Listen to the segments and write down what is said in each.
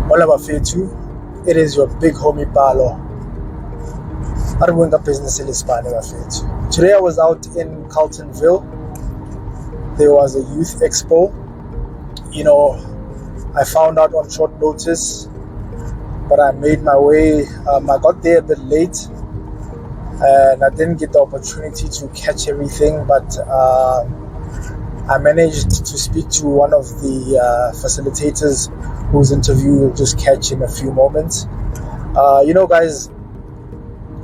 Hola bafethu, it is your big homie Palo. Business in Hispania bafethu. Today I was out in Carletonville. There was a youth expo. I found out on short notice, but I made my way. I got there a bit late, and I didn't get the opportunity to catch everything, but I managed to speak to one of the facilitators whose interview you'll just catch in a few moments. Guys,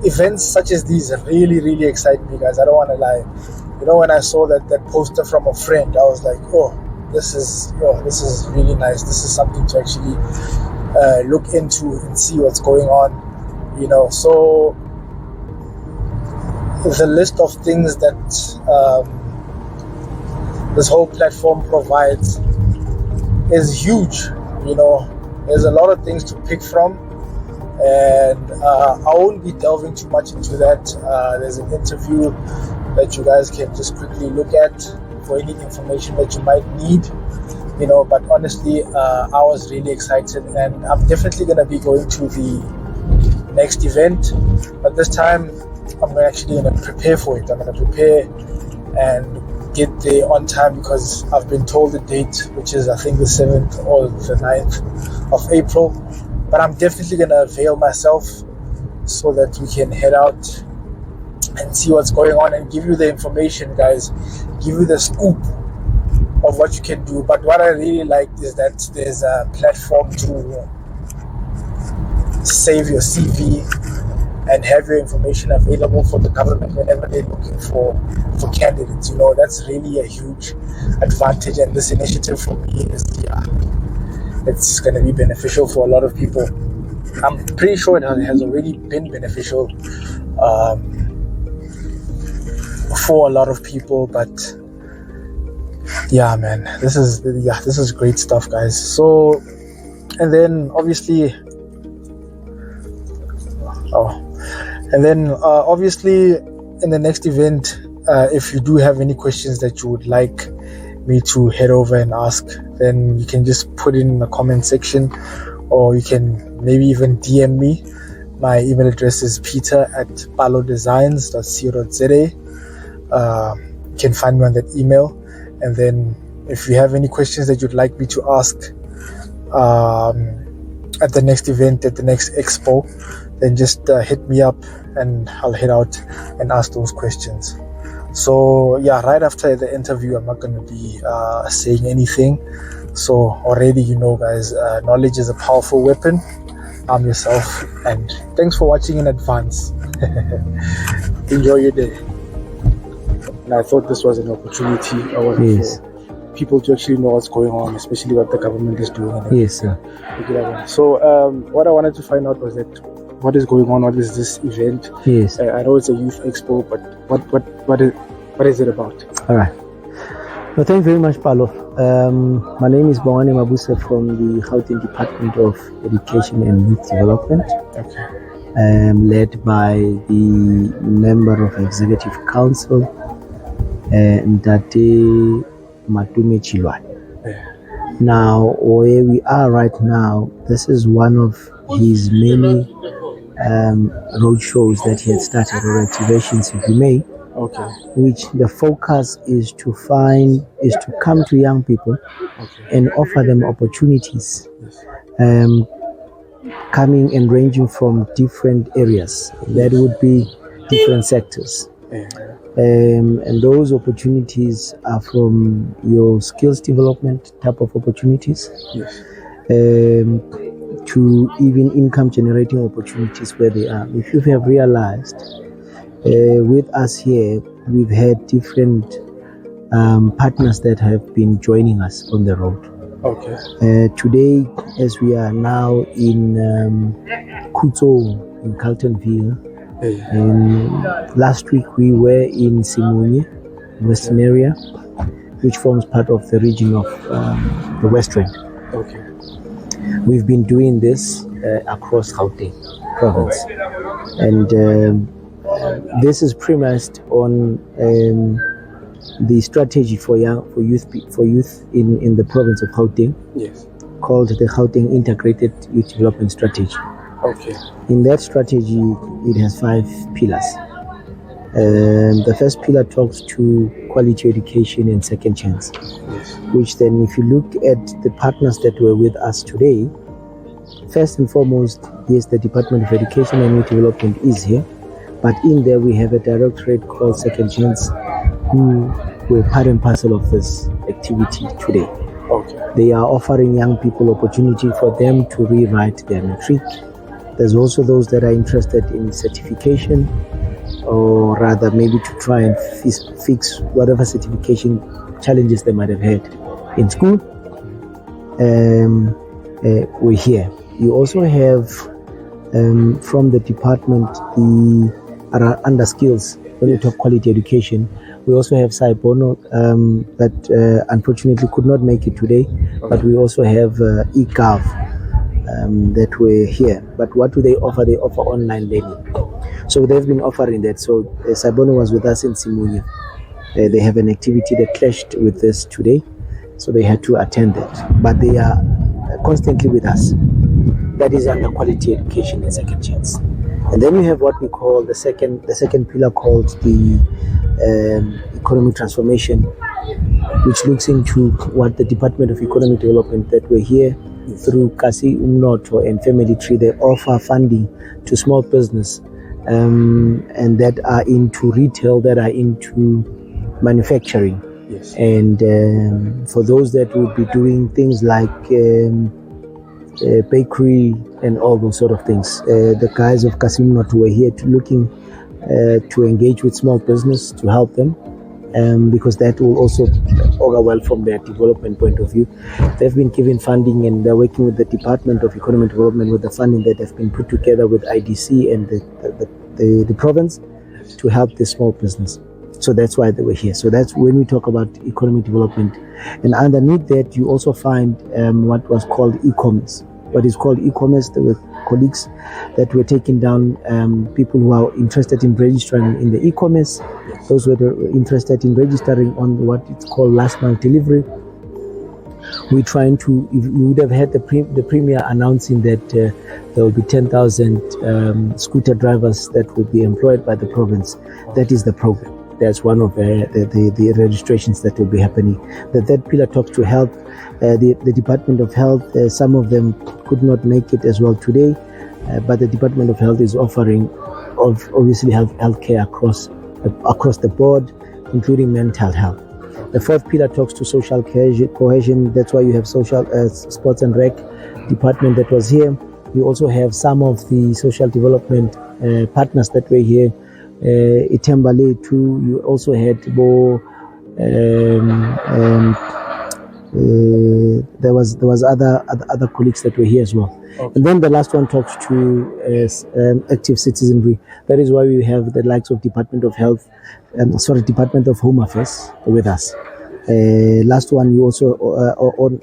events such as these really, really excite me, guys. I don't want to lie. When I saw that poster from a friend, I was like, this is really nice. This is something to actually look into and see what's going on. So the list of things that this whole platform provides is huge. There's a lot of things to pick from, and I won't be delving too much into that. There's an interview that you guys can just quickly look at for any information that you might need. But honestly, I was really excited, and I'm definitely going to be going to the next event, but this time I'm actually going to prepare for it. I'm going to prepare and get there on time, because I've been told the date, which is I think the 7th or the 9th of April, but I'm definitely going to avail myself so that we can head out and see what's going on and give you the information, guys, give you the scoop of what you can do. But what I really liked is that there's a platform to save your CV and have your information available for the government whenever they're looking for candidates. That's really a huge advantage, and this initiative for me is, it's going to be beneficial for a lot of people. I'm pretty sure it has already been beneficial for a lot of people, but man, this is great stuff, guys. So, and then obviously in the next event, if you do have any questions that you would like me to head over and ask, then you can just put it in the comment section, or you can maybe even DM me. My email address is peter@palodesigns.co.za. You can find me on that email. And then if you have any questions that you'd like me to ask at the next event, at the next expo, then just hit me up and I'll head out and ask those questions. So right after the interview, I'm not going to be saying anything. So already, guys, knowledge is a powerful weapon. I'm yourself, and thanks for watching in advance. Enjoy your day. And I thought this was an opportunity for people to actually know what's going on, especially what the government is doing. Yes, sir. So what I wanted to find out was that what is going on? What is this event? Yes. I know it's a youth expo, but what is it about? All right. Well, thank you very much, Palo. My name is Bongani Mabuse from the Gauteng Department of Education and Youth Development. Okay. Led by the member of Executive Council, Ntate Matome Chiloane. Yeah. Now, where we are right now, this is one of his many road shows that he had started, or activations, if you may. Okay. Which the focus is to come to young people, and offer them opportunities, coming and ranging from different areas. That would be different sectors. And those opportunities are from your skills development type of opportunities, to even income generating opportunities where they are. If you have realized, with us here, we've had different partners that have been joining us on the road. Okay. Today, as we are now in Gauteng, in Carletonville, and last week we were in Simunye, Western area, which forms part of the region of the Western. Okay. We've been doing this across Gauteng province, and this is premised on the strategy for youth in the province of Gauteng, called the Gauteng Integrated Youth Development Strategy. Okay. In that strategy, it has 5 pillars. The first pillar talks to quality education and second chance, Yes. which then, if you look at the partners that were with us today, first and foremost, yes, the Department of Education and Youth Development is here, but in there we have a directorate called Second Chance, who were part and parcel of this activity today. Okay. They are offering young people opportunity for them to rewrite their matric. There's also those that are interested in certification, or rather maybe to try and fix whatever certification challenges they might have had in school. We're here. You also have from the department the under skills. When we talk quality education, we also have Saibono that unfortunately could not make it today, but we also have eGov that were here. But what do they offer? They offer online learning. So they've been offering that. So Saibono was with us in Simunye. They have an activity that clashed with this today, so they had to attend that. But they are constantly with us. That is under quality education and second chance. And then we have what we call the second pillar, called the economic transformation, which looks into what the Department of Economic Development that we're here through Kasi Umnoto and Family Tree. They offer funding to small business and that are into retail, that are into manufacturing. Yes. And for those that would be doing things like bakery and all those sort of things, the guys of Kasim Not were here looking to engage with small business to help them, because that will also augur well from their development point of view. They've been given funding, and they're working with the Department of Economic Development with the funding that have been put together with IDC and the province to help the small business. So that's why they were here. So that's when we talk about economic development. And underneath that, you also find what was called e-commerce. What is called e-commerce, there were colleagues that were taking down people who are interested in registering in the e-commerce. Those who were interested in registering on what it's called last mile delivery. We're trying to, if you would have had the premier announcing that there will be 10,000 scooter drivers that will be employed by the province. That is the program. That's one of the registrations that will be happening. The third pillar talks to health. The Department of Health, some of them could not make it as well today, but the Department of Health is offering obviously healthcare across the board, including mental health. The fourth pillar talks to social cohesion. That's why you have social sports and rec department that was here. You also have some of the social development partners that were here. Itembale too. You also had there was other colleagues that were here as well. Okay. And then the last one talks to active citizenry. That is why we have the likes of Department of Health, Department of Home Affairs with us. Last one, you also on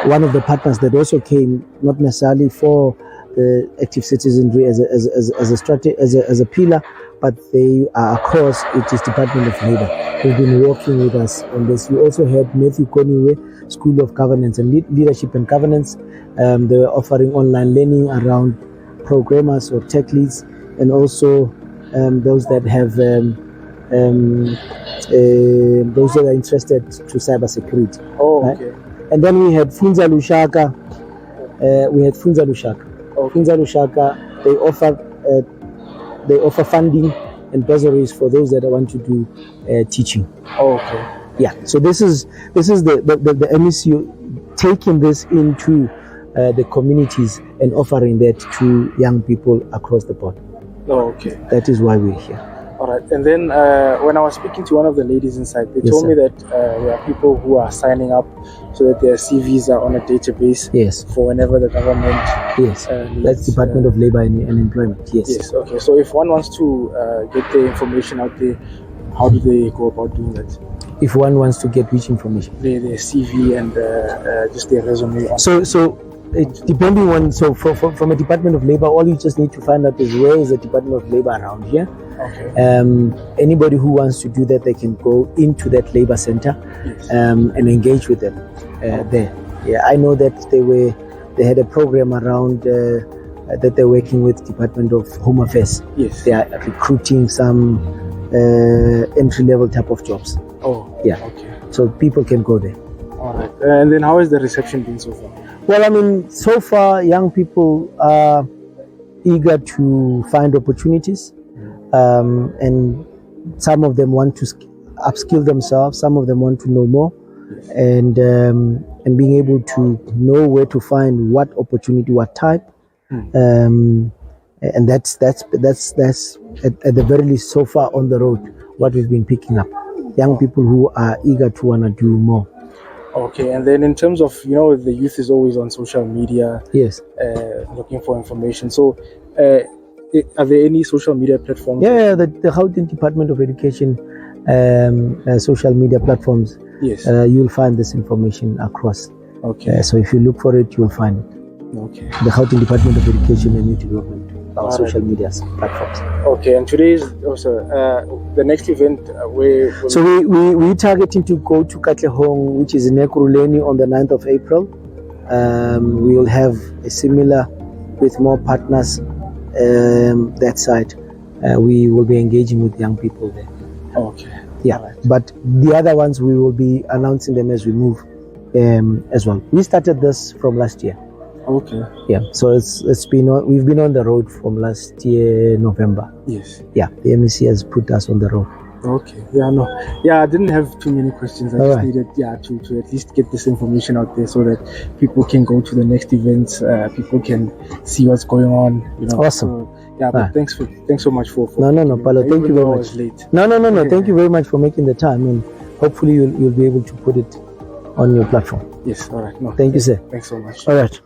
one of the partners that also came, not necessarily for the active citizenry as a strategy, as a pillar, but they are across. It is Department of Labor. They've been working with us on this. We also had Matthew Koniwe, School of Governance and Leadership and Governance. They were offering online learning around programmers or tech leads, and also those that have those that are interested to cybersecurity. Oh, okay. Right? And then we had Funza Lushaka. Funza Lushaka, they offer funding and bursaries for those that want to do teaching. Oh, okay. Yeah. So this is the MSU taking this into the communities and offering that to young people across the board. Oh, okay. That is why we're here. All right. And then when I was speaking to one of the ladies inside, they told me that there are people who are signing up so that their CVs are on a database. Yes. For whenever the government. Yes. That's Department of Labor and Employment. Yes. Yes. Okay. So if one wants to get the information out there, how do they go about doing that? If one wants to get which information? Their CV and just their resume. So it depending on, so from a Department of Labor, all you just need to find out is where is the Department of Labor around here. Okay. Anybody who wants to do that, they can go into that labor center and engage with them there. Yeah, I know that they had a program around that they're working with Department of Home Affairs. Yes. They are recruiting some entry-level type of jobs. Oh, yeah. Okay. So people can go there. All right. And then how has the reception been so far? Well, I mean, so far, young people are eager to find opportunities, and some of them want to upskill themselves. Some of them want to know more, and being able to know where to find what opportunity, what type, and that's at the very least so far on the road what we've been picking up. Young people who are eager to want to do more. Okay, and then in terms of, the youth is always on social media. Yes. Looking for information. So, are there any social media platforms? Yeah, the Gauteng Department of Education social media platforms. Yes. You'll find this information across. Okay. So if you look for it, you'll find it. Okay. The Gauteng Department of Education and Youth Development, our social media platforms. Okay, and today is also the next event where. So we're targeting to go to Carletonville, which is in Ekurhuleni, on the 9th of April. We will have a similar with more partners that side. We will be engaging with young people there. Okay. Yeah, right. But the other ones we will be announcing them as we move as well. We started this from last year. Okay. Yeah, so we've been on the road from last year November. Yes. Yeah, the MEC has put us on the road. Okay. I didn't have too many questions. I just needed to at least get this information out there so that people can go to the next events. People can see what's going on. Awesome. So, but thanks so much for no, Palo. Thank you very much. Was late. No. Thank you very much for making the time, and hopefully you'll be able to put it on your platform. Yes. All right. Thank you, sir. Thanks so much. All right.